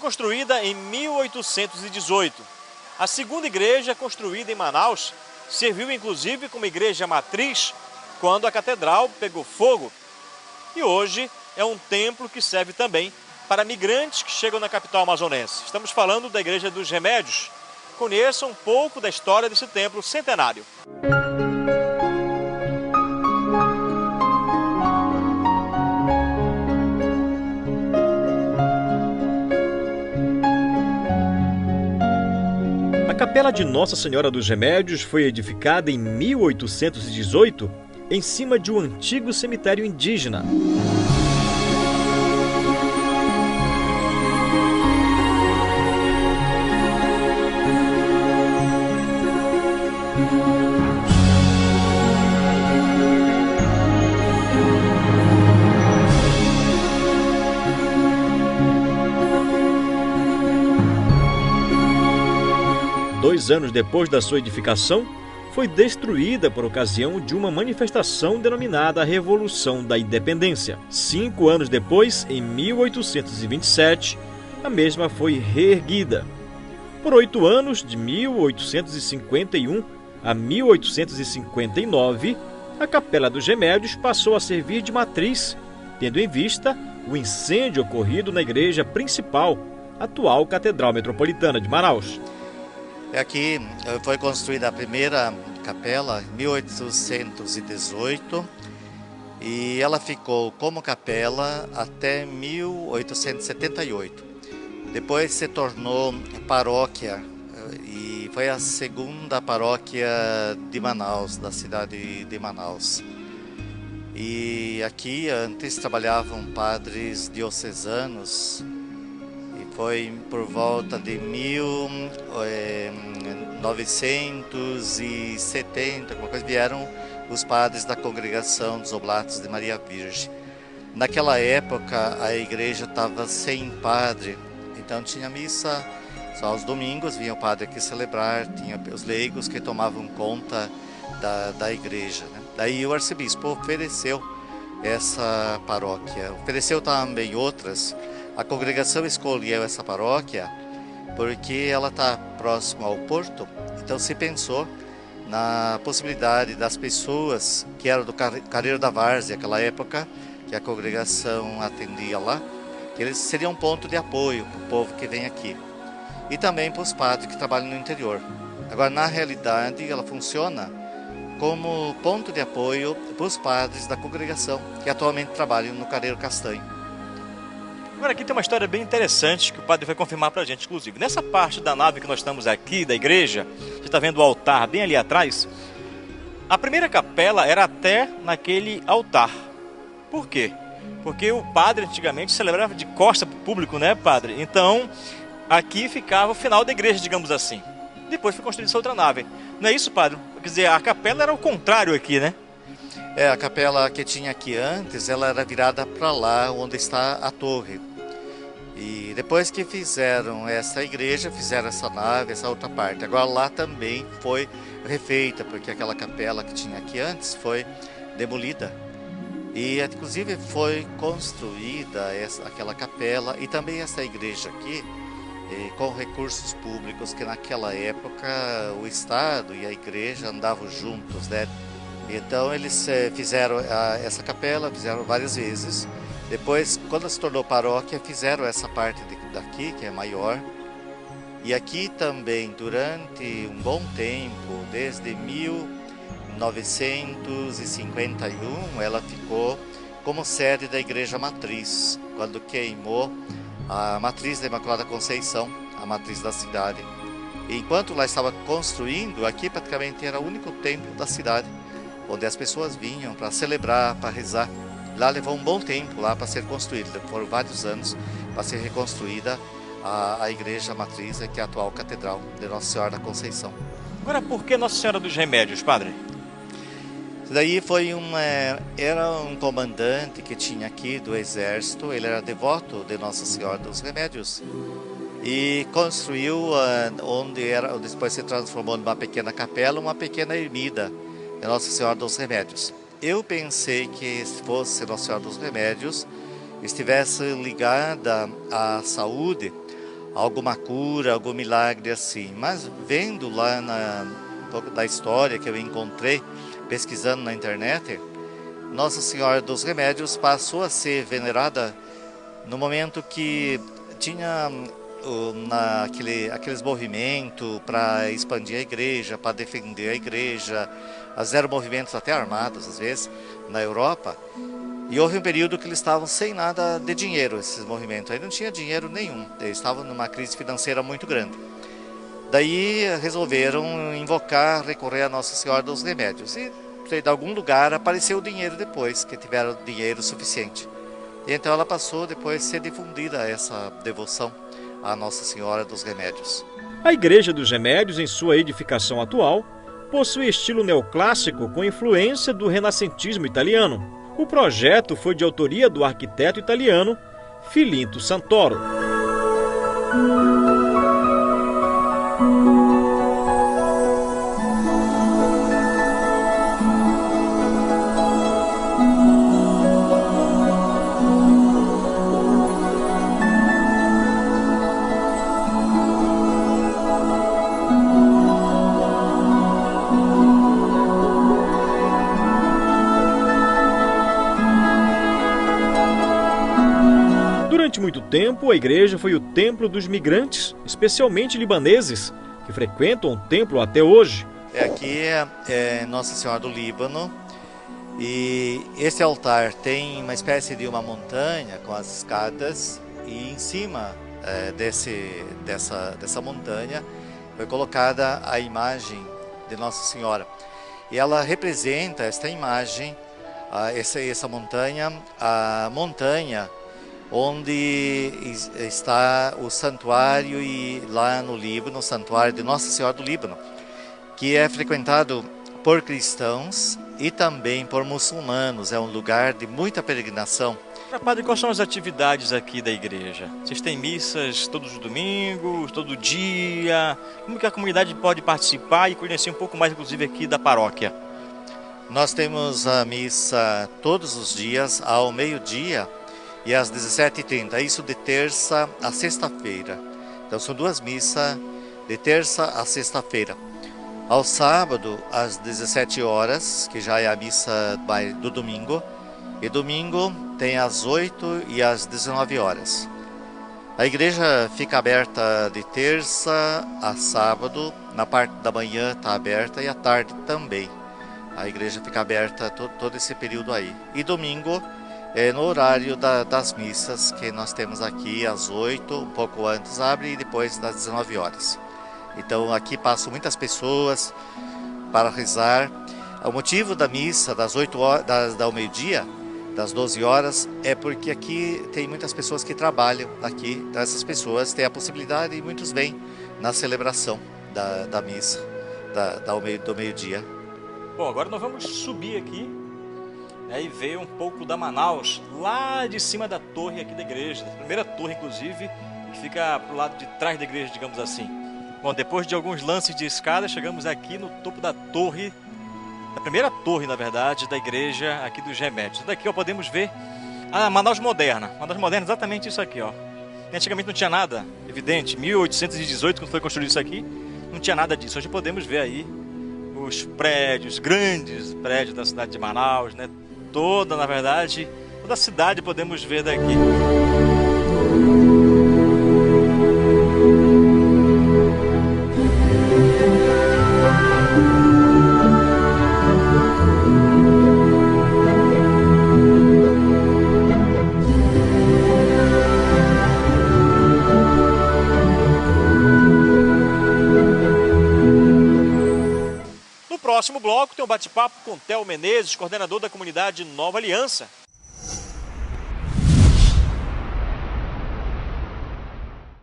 construída em 1818. A segunda igreja, construída em Manaus, serviu inclusive como igreja matriz quando a catedral pegou fogo. E hoje é um templo que serve também para migrantes que chegam na capital amazonense. Estamos falando da Igreja dos Remédios. Conheça um pouco da história desse templo centenário. A Capela de Nossa Senhora dos Remédios foi edificada em 1818 em cima de um antigo cemitério indígena. Dois anos depois da sua edificação, foi destruída por ocasião de uma manifestação denominada Revolução da Independência. 5 anos depois, em 1827, a mesma foi reerguida. Por 8 anos, de 1851 a 1859, a Capela dos Remédios passou a servir de matriz, tendo em vista o incêndio ocorrido na igreja principal, atual Catedral Metropolitana de Manaus. Aqui foi construída a primeira capela em 1818 e ela ficou como capela até 1878. Depois se tornou paróquia e foi a segunda paróquia de Manaus, da cidade de Manaus. E aqui antes trabalhavam padres diocesanos. Foi por volta de 1970, alguma coisa, vieram os padres da congregação dos Oblatos de Maria Virgem. Naquela época a igreja estava sem padre, então tinha missa só aos domingos, vinha o padre aqui celebrar, tinha os leigos que tomavam conta da igreja, né? Daí o arcebispo ofereceu essa paróquia, ofereceu também outras. A congregação escolheu essa paróquia porque ela está próxima ao porto, então se pensou na possibilidade das pessoas que eram do Careiro da Várzea, naquela época, que a congregação atendia lá, que eles seriam um ponto de apoio para o povo que vem aqui. E também para os padres que trabalham no interior. Agora, na realidade, ela funciona como ponto de apoio para os padres da congregação, que atualmente trabalham no Careiro Castanho. Agora aqui tem uma história bem interessante que o padre vai confirmar para a gente, inclusive. Nessa parte da nave que nós estamos aqui, da igreja, você está vendo o altar bem ali atrás? A primeira capela era até naquele altar. Por quê? Porque o padre antigamente celebrava de costa para o público, né, padre? Então, aqui ficava o final da igreja, digamos assim. Depois foi construída essa outra nave. Não é isso, padre? Quer dizer, a capela era o contrário aqui, né? A capela que tinha aqui antes, ela era virada para lá, onde está a torre. E depois que fizeram essa igreja, fizeram essa nave, essa outra parte. Agora lá também foi refeita, porque aquela capela que tinha aqui antes foi demolida. E inclusive foi construída aquela capela e também essa igreja aqui, com recursos públicos, que naquela época o Estado e a igreja andavam juntos, né? Então eles fizeram essa capela, fizeram várias vezes. Depois, quando se tornou paróquia, fizeram essa parte daqui, que é maior. E aqui também, durante um bom tempo, desde 1951, ela ficou como sede da Igreja Matriz, quando queimou a Matriz da Imaculada Conceição, a matriz da cidade. E enquanto lá estava construindo, aqui praticamente era o único templo da cidade, onde as pessoas vinham para celebrar, para rezar. Lá levou um bom tempo lá para ser construída, foram vários anos para ser reconstruída a igreja matriz, que é a atual Catedral de Nossa Senhora da Conceição. Agora, por que Nossa Senhora dos Remédios, padre? Isso daí foi era um comandante que tinha aqui do exército, ele era devoto de Nossa Senhora dos Remédios e construiu onde depois se transformou numa pequena capela, uma pequena ermida de Nossa Senhora dos Remédios. Eu pensei que se fosse Nossa Senhora dos Remédios, estivesse ligada à saúde, alguma cura, algum milagre assim. Mas vendo lá um pouco da história que eu encontrei, pesquisando na internet, Nossa Senhora dos Remédios passou a ser venerada no momento que tinha aqueles movimentos para expandir a igreja, para defender a igreja. Eram movimentos até armados, às vezes, na Europa. E houve um período que eles estavam sem nada de dinheiro, esses movimentos. Aí não tinha dinheiro nenhum, eles estavam numa crise financeira muito grande. Daí resolveram invocar, recorrer a Nossa Senhora dos Remédios. E de algum lugar apareceu o dinheiro depois, que tiveram dinheiro suficiente. E então ela passou depois a ser difundida essa devoção à Nossa Senhora dos Remédios. A Igreja dos Remédios, em sua edificação atual, possui estilo neoclássico com influência do renascentismo italiano. O projeto foi de autoria do arquiteto italiano Filinto Santoro. Durante muito tempo, a igreja foi o templo dos migrantes, especialmente libaneses, que frequentam o templo até hoje. Aqui é Nossa Senhora do Líbano, e esse altar tem uma espécie de uma montanha com as escadas, e em cima dessa montanha foi colocada a imagem de Nossa Senhora. E ela representa esta imagem, essa montanha, a montanha onde está o santuário, e lá no Líbano, o santuário de Nossa Senhora do Líbano, que é frequentado por cristãos e também por muçulmanos. É um lugar de muita peregrinação. Padre, quais são as atividades aqui da igreja? Vocês têm missas todos os domingos, todo dia? Como que a comunidade pode participar e conhecer um pouco mais, inclusive, aqui da paróquia? Nós temos a missa todos os dias, ao meio-dia e às 17h30, isso de terça a sexta-feira. Então são duas missas de terça a sexta-feira. Ao sábado, às 17 horas, que já é a missa do domingo, e domingo tem às 8 e às 19 horas. A igreja fica aberta de terça a sábado, na parte da manhã está aberta e à tarde também. A igreja fica aberta todo esse período aí. E domingo é no horário das missas que nós temos aqui, às 8, um pouco antes abre, e depois das 19 horas. Então aqui passam muitas pessoas para rezar. O motivo da missa das 8 horas, ao meio-dia, das 12 horas, é porque aqui tem muitas pessoas que trabalham aqui. Então essas pessoas têm a possibilidade, e muitos vêm na celebração da missa do meio-dia. Bom, agora nós vamos subir aqui, né, e ver um pouco da Manaus, lá de cima da torre aqui da igreja, da primeira torre, inclusive, que fica pro lado de trás da igreja, digamos assim. Bom, depois de alguns lances de escada, chegamos aqui no topo da torre, da primeira torre, na verdade, da igreja aqui dos Remédios. Daqui, ó, podemos ver a Manaus moderna. Manaus moderna é exatamente isso aqui, ó. Antigamente não tinha nada, evidente, 1818, quando foi construído isso aqui, não tinha nada disso. Hoje podemos ver aí os prédios, grandes prédios da cidade de Manaus, né? Toda a cidade podemos ver daqui. No próximo bloco tem um bate-papo com Theo Menezes, coordenador da comunidade Nova Aliança,